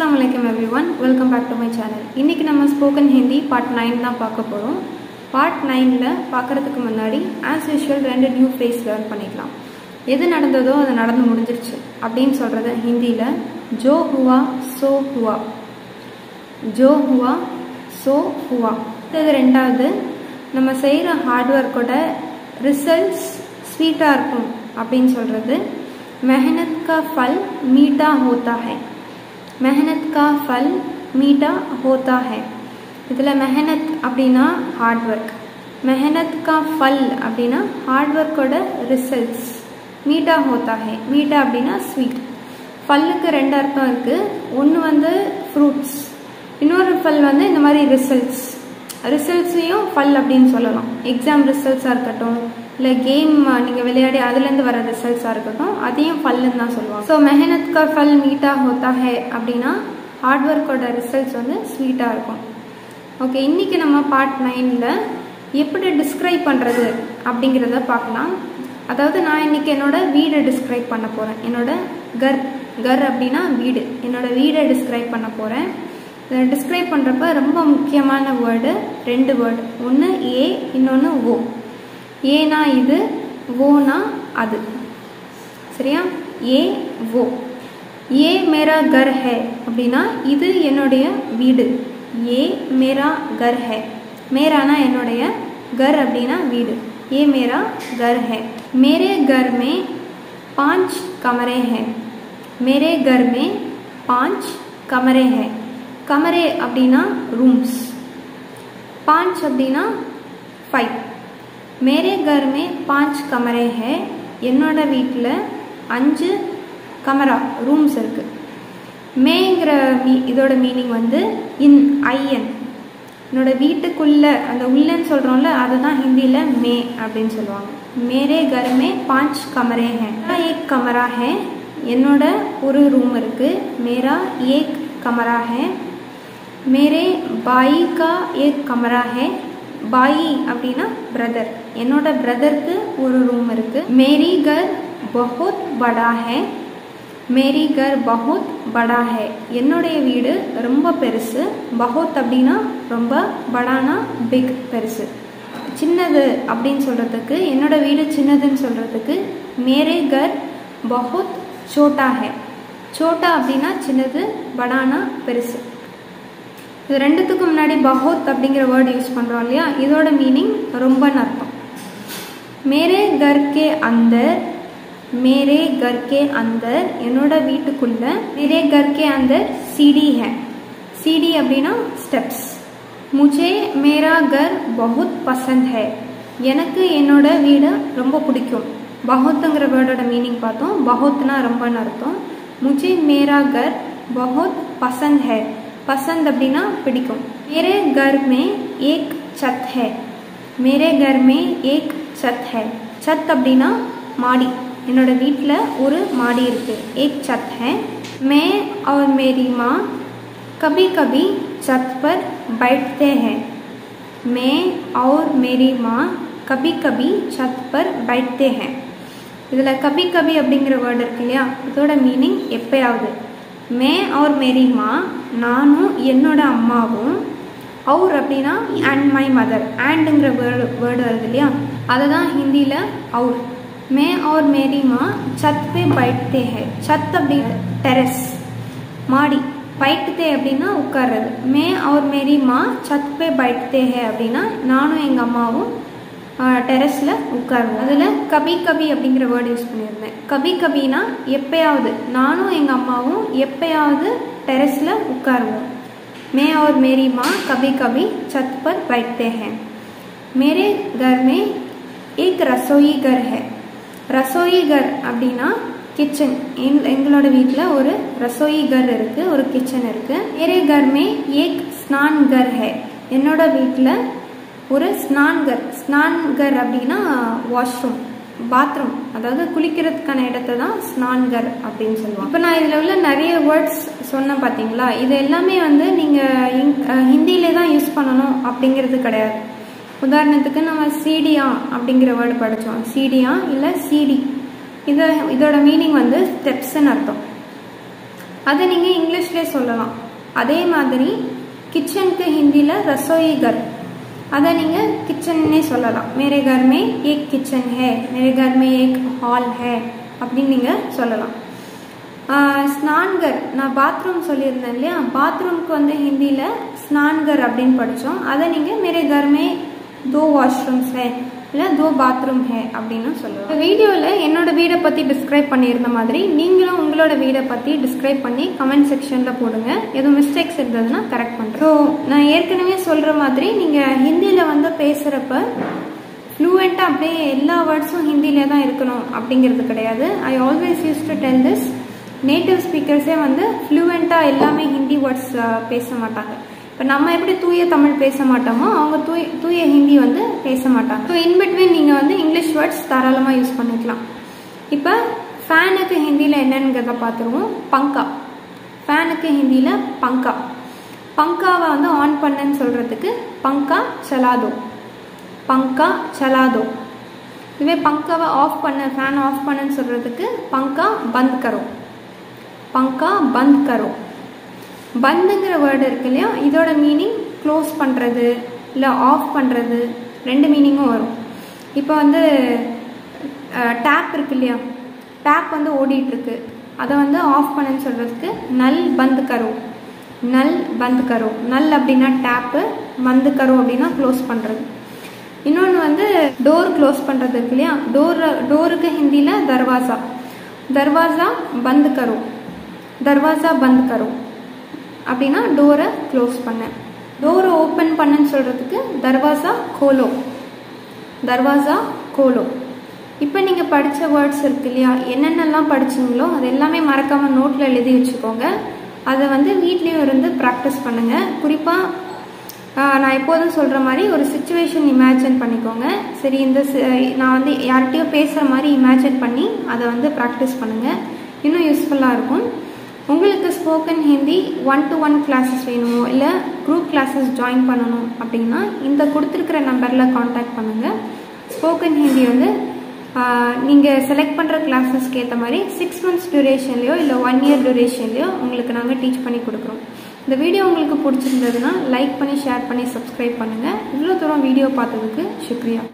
Assalamualaikum everyone, welcome back to my channel. இன்னைக்கு நம்ம spoken Hindi part 9 தான் பார்க்க போறோம். பார்ட் 9ல பார்க்கிறதுக்கு முன்னாடி as usual ரெண்டு நியூ ஃப்ரேஸ் லேர்ன் பண்ணிக்கலாம். எது நடந்ததோ அது நடந்து முடிஞ்சிருச்சு அப்படினு சொல்றது ஹிந்தில जो हुआ सो हुआ. जो हुआ सो हुआ. இது ரெண்டாவது நம்ம செய்யற ஹார்ட் வர்க்கோட ரிசல்ட்ஸ் ஸ்வீட்டா இருக்கும் அப்படினு சொல்றது मेहनत का फल मीठा होता है. मेहनत का फल मीठा होता है. इधर मेहनत அப்படினா हार्ड वर्क, मेहनत का फल அப்படினா हार्ड वर्क ஓட ரிசல்ட்ஸ் मीठा होता है. मीठा அப்படினா ஸ்வீட். ஃபல்லுக்கு ரெண்டு அர்த்தம் இருக்கு. ஒன்னு வந்து ஃப்ரூட்ஸ், இன்னொரு ஃபல் வந்து இந்த மாதிரி ரிசல்ட்ஸ். ரிசல்ட்ஸையும் ஃபல் அப்படின்னு சொல்லலாம். எக்ஸாம் ரிசல்ட்ஸா இருக்கட்டும், இல்லை கேம் நீங்கள் விளையாடி அதுலேருந்து வர ரிசல்ட்ஸாக இருக்கட்டும், அதையும் ஃபல்லுன்னு தான் சொல்லுவாங்க. ஸோ மெஹனத் கா ஃபல் மீட்டா ஹோத்தா ஹே அப்படின்னா ஹார்ட் ஒர்க்கோட ரிசல்ட்ஸ் வந்து ஸ்வீட்டாக இருக்கும். ஓகே, இன்றைக்கி நம்ம பார்ட் 9ல் எப்படி டிஸ்கிரைப் பண்ணுறது அப்படிங்கிறத பார்க்கலாம். அதாவது நான் இன்றைக்கி என்னோட வீடை டிஸ்கிரைப் பண்ண போகிறேன். என்னோட கர் அப்படின்னா வீடு, என்னோட வீடை டிஸ்கிரைப் பண்ண போகிறேன். இதை டிஸ்கிரைப் பண்ணுறப்ப ரொம்ப முக்கியமான வேர்டு ரெண்டு வேர்டு. ஒன்று ஏ, இன்னொன்று ஓ. ஏனா இது, ஓனா அது. சரியா? ஏ ஓ. ஏ மேரா கர் ஹே அப்படின்னா இது என்னுடைய வீடு. ஏ மேரா கர் ஹே. மேரானா என்னுடைய, கர் அப்படின்னா வீடு. ஏ மேரா கர் ஹே. மேரே கர் மே 5 कमरे हैं. मेरे घर में 5 कमरे हैं. कमरे அப்படின்னா ரூம்ஸ், 5 அப்படின்னா 5. मेरे घर में 5 कमरे हैं. என்னோட வீட்டில் 5 கமரா ரூம்ஸ் இருக்கு. மேங்கிற இதோட மீனிங் வந்து இன் ஐஎன், என்னோட வீட்டுக்குள்ள, அந்த உள்ளன்னு சொல்றோம்ல, அதுதான் ஹிந்தியில மே அப்படின்னு சொல்லுவாங்க. मेरे घर में 5 कमरे हैं. एक कमरा है, என்னோட ஒரு ரூம் இருக்கு. मेरा एक कमरा है. मेरे भाई का एक कमरा है. பாயி அப்படின்னா பிரதர், என்னோட பிரதருக்கு ஒரு ரூம் இருக்கு. மேரி கர் பஹுத் படா ஹே. மேரி கர் பஹுத் படா ஹே. என்னுடைய வீடு ரொம்ப பெருசு. பஹுத் அப்படின்னா ரொம்ப, படானா பிக், பெருசு. சின்னது அப்படின்னு சொல்றதுக்கு, என்னோட வீடு சின்னதுன்னு சொல்றதுக்கு மேரே கர் பஹுத் சோட்டா ஹே. சோட்டா அப்படின்னா சின்னது, படானா பெருசு. இது ரெண்டுத்துக்கும் முன்னாடி பஹுத் அப்படிங்கிற வேர்டு யூஸ் பண்ணுறோம் இல்லையா, இதோட மீனிங் ரொம்பன்னு அர்த்தம். மேரே கர் கே அந்தர், மேரே கர் கே அந்தர் என்னோட வீட்டுக்குள்ள. மேரே கர் கே அந்தர் சீடி ஹே. சீடி அப்படின்னா ஸ்டெப்ஸ். முझे மேரா கர் பஹுத் பசந்த் ஹே. எனக்கு என்னோட வீடு ரொம்ப பிடிக்கும். பஹுத்துங்கிற வேர்டோட மீனிங் பார்த்தோம். பஹுத்னா ரொம்பன்னு அர்த்தம். முझे மேரா கர் பஹுத் பசந்த் ஹே. पसंद அப்படின்னா பிடிக்கும். मेरे घर में एक छत है. मेरे घर में एक छत है. छत அப்படின்னா மாடி. என்னோட வீட்டில் ஒரு மாடி இருக்கு. एक छत है. मैं और मेरी माँ कभी कभी छत पर बैठते हैं. मैं और मेरी माँ कभी कभी छत पर बैठते हैं. இதில் कभी कभी அப்படிங்கிற வேர்டு இருக்கு இல்லையா, இதோட மீனிங் எப்பயாவது. மே और मेरी माँ நானும் என்னோட அம்மாவும், और அப்படின்னா அண்ட் மை மதர், ஆண்டுங்கிற வேர்டு வருது இல்லையா, அதை தான் ஹிந்தியில் और. மே और मेरी माँ छत पे बैठते हैं. छत அப்படின்னா டெரஸ், மாடி. बैठते அப்படின்னா உட்கார்றது. மே और मेरी माँ छत पे बैठते हैं அப்படின்னா நானும் எங்கள் அம்மாவும் டெரஸில் உட்காருவோம். அதில் கபி கபி அப்படிங்கிற வேர்டு யூஸ் பண்ணியிருந்தேன். கபி கபினா எப்பயாவது, நானும் எங்கள் அம்மாவும் எப்பயாவது டெரஸில் உட்காருவோம். மே और मेरी माँ कभी कभी छत पर बैठते हैं. मेरे घर में एक रसोई घर है. रसोई घर அப்படின்னா கிச்சன். எங்களோட வீட்டில் ஒரு ரசோயி கர் இருக்கு, ஒரு கிச்சன் இருக்கு. मेरे घर में एक स्नान घर है. என்னோட வீட்டில் ஒரு ஸ்நான்கர். ஸ்நான்கர் அப்படின்னா வாஷ்ரூம், பாத்ரூம், அதாவது குளிக்கிறதுக்கான இடத்த தான் ஸ்நான்கர் அப்படின்னு சொல்லுவாங்க. இப்போ நான் இதில் உள்ள நிறைய வேர்ட்ஸ் சொன்னேன் பார்த்தீங்களா, இது எல்லாமே வந்து நீங்கள் ஹிந்தியிலே தான் யூஸ் பண்ணணும் அப்படிங்கிறது கிடையாது. உதாரணத்துக்கு நம்ம சீடியா அப்படிங்கிற வேர்டு படித்தோம். சீடியா இல்லை சிடி, இதோட மீனிங் வந்து ஸ்டெப்ஸ்ன்னு அர்த்தம். அதை நீங்கள் இங்கிலீஷ்லேயே சொல்லலாம். அதே மாதிரி கிச்சனுக்கு ஹிந்தியில் ரசோயி கர், அதை நீங்கள் கிச்சன்னே சொல்லலாம். மேரே கர் மே ஏக் கிச்சன் ஹே, மேரே கர் மே ஏக் ஹால் ஹே அப்படின்னு நீங்கள் சொல்லலாம். ஸ்நான்கர், நான் பாத்ரூம் சொல்லியிருந்தேன் இல்லையா, பாத்ரூம்க்கு வந்து ஹிந்தியில் ஸ்நான்கர் அப்படின்னு படித்தோம். அதை நீங்கள் மேரே கர் மே தோ வாஷ்ரூம்ஸ் ஹே இல்லை தோ பாத்ரூம் ஹே அப்படின்னு சொல்லலாம். வீடியோவில் என்னோட வீடை பற்றி டிஸ்கிரைப் பண்ணியிருந்த மாதிரி நீங்களும் உங்களோட வீடை பற்றி டிஸ்கிரைப் பண்ணி கமெண்ட் செக்ஷனில் போடுங்க. எதுவும் மிஸ்டேக்ஸ் இருந்ததுன்னா கரெக்ட் பண்ணுறேன். ஸோ நான் ஏற்கனவே சொல்கிற மாதிரி நீங்கள் ஹிந்தியில் வந்து பேசுகிறப்ப ஃப்ளூவெண்ட்டாக அப்படியே எல்லா வேர்ட்ஸும் ஹிந்தியிலே தான் இருக்கணும் அப்படிங்கிறது கிடையாது. I always use to tell this. நேட்டிவ் ஸ்பீக்கர்ஸே வந்து ஃப்ளூவெண்ட்டாக எல்லாமே ஹிந்தி வேர்ட்ஸ் பேச மாட்டாங்க. இப்போ நம்ம எப்படி தூய தமிழ் பேச மாட்டோமோ அவங்க தூய ஹிந்தி வந்து பேச மாட்டாங்க. ஸோ இன்பிட்வீன் நீங்கள் வந்து இங்கிலீஷ் வேர்ட்ஸ் தாராளமாக யூஸ் பண்ணிக்கலாம். இப்போ ஃபேனுக்கு ஹிந்தியில் என்னங்கிறத பார்த்துருவோம். பங்கா, ஃபேனுக்கு ஹிந்தியில் பங்கா. பங்காவை வந்து ஆன் பண்ணுன்னு சொல்கிறதுக்கு பங்கா சலாதோ, பங்கா சலாதோ. இதுவே பங்காவை ஆஃப் பண்ண, ஃபேன் ஆஃப் பண்ணுன்னு சொல்கிறதுக்கு பங்கா பந்த் கரோ, பங்கா பந்த் கரோ. பந்துங்கிற வேர்டு இருக்கு இல்லையா, இதோட மீனிங் க்ளோஸ் பண்ணுறது இல்லை ஆஃப் பண்ணுறது, ரெண்டு மீனிங்கும் வரும். இப்போ வந்து டேப் இருக்கு இல்லையா, டேப் வந்து ஓடிட்டுருக்கு, அதை வந்து ஆஃப் பண்ணுன்னு சொல்கிறதுக்கு நல் பந்த் கரோ, நல் பந்த் கரோ. நல் அப்படின்னா டேப்பு, பந்த் கரோ அப்படின்னா க்ளோஸ் பண்ணுறது. இன்னொன்று வந்து டோர் க்ளோஸ் பண்ணுறது இருக்கு இல்லையா, டோருக்கு ஹிந்தியில் தர்வாசா, தர்வாசா பந்த் கரோ, தர்வாசா பந்த் கரோ அப்படின்னா டோரை க்ளோஸ் பண்ண. டோரை ஓப்பன் பண்ணுன்னு சொல்கிறதுக்கு தர்வாசா கோலோ, தர்வாசா கோலோ. இப்போ நீங்கள் படித்த வேர்ட்ஸ் இருக்கு இல்லையா, என்னென்னலாம் படிச்சிங்களோ அது எல்லாமே மறக்காமல் நோட்டில் எழுதி வச்சுக்கோங்க. அதை வந்து வீட்லேயும் இருந்து ப்ராக்டிஸ் பண்ணுங்கள். குறிப்பாக நான் எப்போதும் சொல்கிற மாதிரி ஒரு சுச்சுவேஷன் இமேஜின் பண்ணிக்கோங்க. சரி, நான் வந்து யார்கிட்டயோ பேசுகிற மாதிரி இமேஜின் பண்ணி அதை வந்து ப்ராக்டிஸ் பண்ணுங்கள். இன்னும் யூஸ்ஃபுல்லாக இருக்கும். உங்களுக்கு ஸ்போக்கன் ஹிந்தி 1-to-1 கிளாஸஸ் வேணுமோ இல்லை குரூப் கிளாஸஸ் ஜாயின் பண்ணணும் அப்படின்னா இந்த கொடுத்துருக்கிற நம்பரில் காண்டாக்ட் பண்ணுங்கள். ஸ்போக்கன் ஹிந்தி வந்து நீங்கள் செலக்ட் பண்ணுற கிளாஸஸ்க்கு ஏற்ற மாதிரி 6 months டியூரேஷன்லையோ இல்லை 1 year டியூரேஷன்லையோ உங்களுக்கு நாங்கள் டீச் பண்ணி கொடுக்குறோம். இந்த வீடியோ உங்களுக்கு பிடிச்சிருந்ததுன்னா லைக் பண்ணி, ஷேர் பண்ணி, சப்ஸ்கிரைப் பண்ணுங்கள். இவ்வளோ தூரம் வீடியோ பார்த்ததுக்கு சுக்ரியா.